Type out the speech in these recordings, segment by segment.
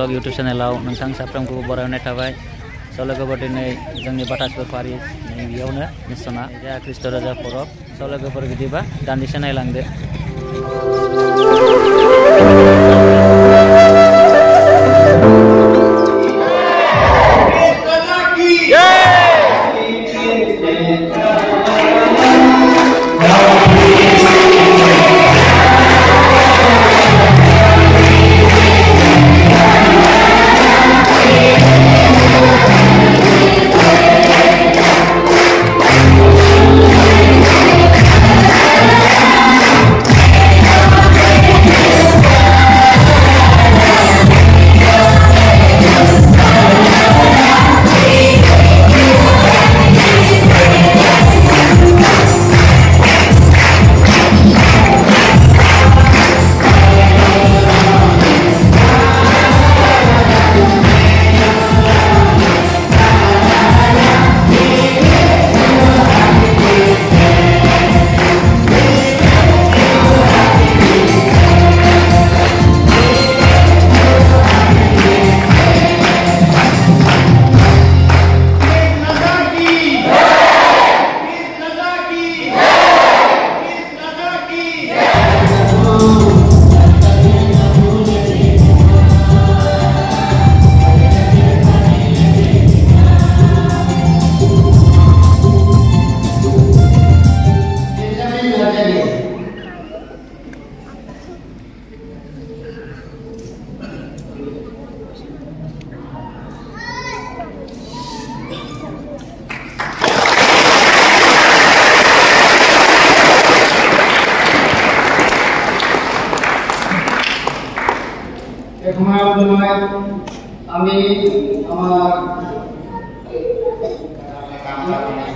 Blog YouTube चैनेलाव नोंथां साफ्रोमखौबो बरायनाय थाबाय। स' लोगोफोर दिनै जोंनि बाथासफोर फारि नैबेयावनो मिसना जा ख्रिस्ट' राजा परब। स' लोगोफोर बिदिबा दान्दिसे नायलांदो।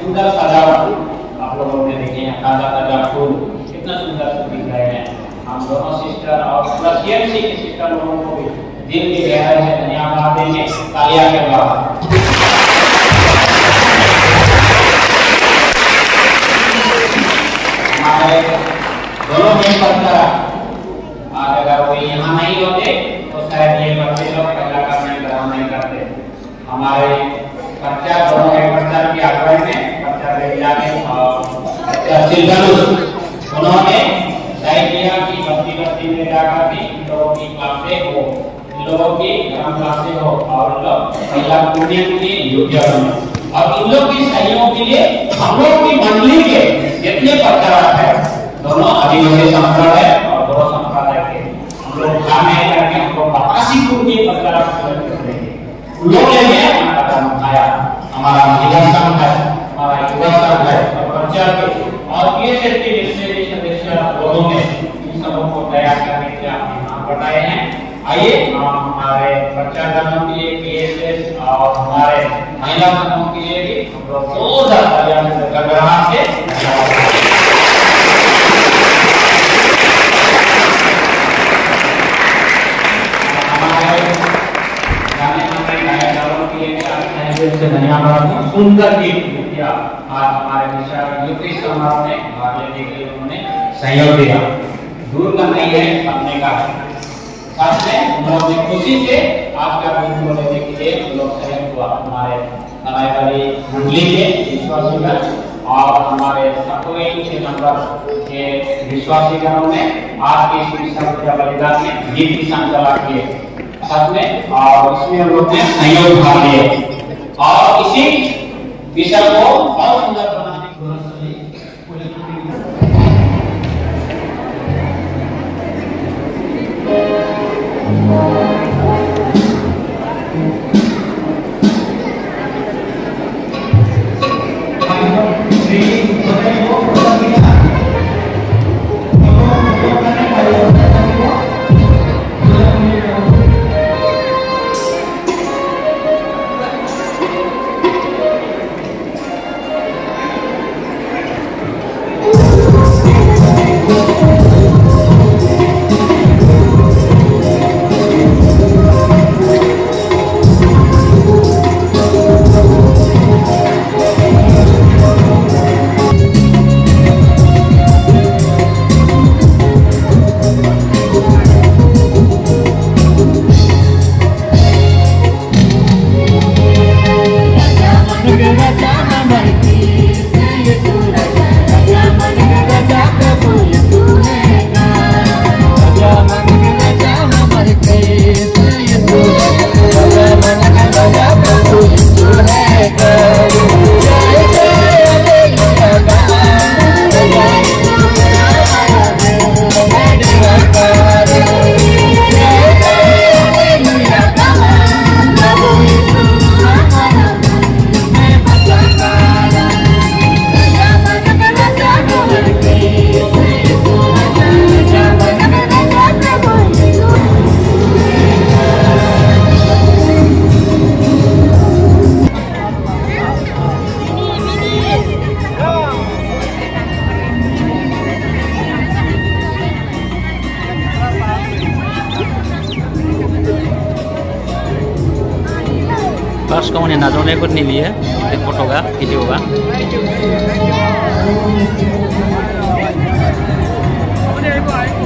सुंदर सजावट आप लोगों ने देखे हैं, ताजा ताजा फूल कितना सुंदर से दिख रहे हैं। हम दोनों सिस्टर और रशियन के सिस्टर लोगों को भी दिल की गहराई से धन्यवाद देंगे। तालियां के द्वारा हमारे दोनों में पत्थर आज अगर कोई यहाँ नहीं होते तो शायद ये बच्चे लोग पहला काम नहीं करते। हमारे बच्चा दोनों एक बच्चा की अगुवाई में बच्चा बेटिया ने और बच्चा चिल्ड्रन उन्होंने तय किया कि बस्ती बस्ती में जाकर भी इन लोगों की क्लासें हो, इन लोगों की धर्म क्लासें हो और लोग महिला पुण्य के योग्य बने। और इन लोग की सहयोग के लिए हम लोग की मंडली के जितने बच्चा है दोनों आदिवासी संप्रदाय और दोनों संप्रदाय के हम लोग जाने करके हम लोग 82 कुंडी बच्चा लोग लेंगे। हमारा धर्म आया, हमारा महिला संघ है, हमारा युवा संघ है और बच्चा के और PSST के सदस्य लोगों ने इन सबों को तैयार करने के लिए अपने नाम बताए हैं। आइए हम हमारे बच्चा समूह के लिए PSS और हमारे महिला समूह के लिए भी हम लोग जोरदार तालियां से गड़गड़ाहट से धन्यवाद। सुंदर गीत किया आज हमारे विशाल युवती समारोह में भाग लेने के लिए उन्होंने सहयोग दिया। दूर का नहीं है, अपने का है। साथ में उन्होंने खुशी से आज का दिन को लेने के लिए लोग सहयोग हुआ। हमारे नवाई वाली मंडली के विश्वासीगण और हमारे सतोई के नंबर के विश्वासीगणों ने आज की इस बलिदान में गीत की संचालन किए साथ में और इसमें हम लोग ने सहयोग भाग लिए और इसी विषय को और सुंदर बनाने की कोशिश की। फार्स्ट गावनि नाजावनायफोरनि बियो बे फट'गा भिडिअ'गा Bye.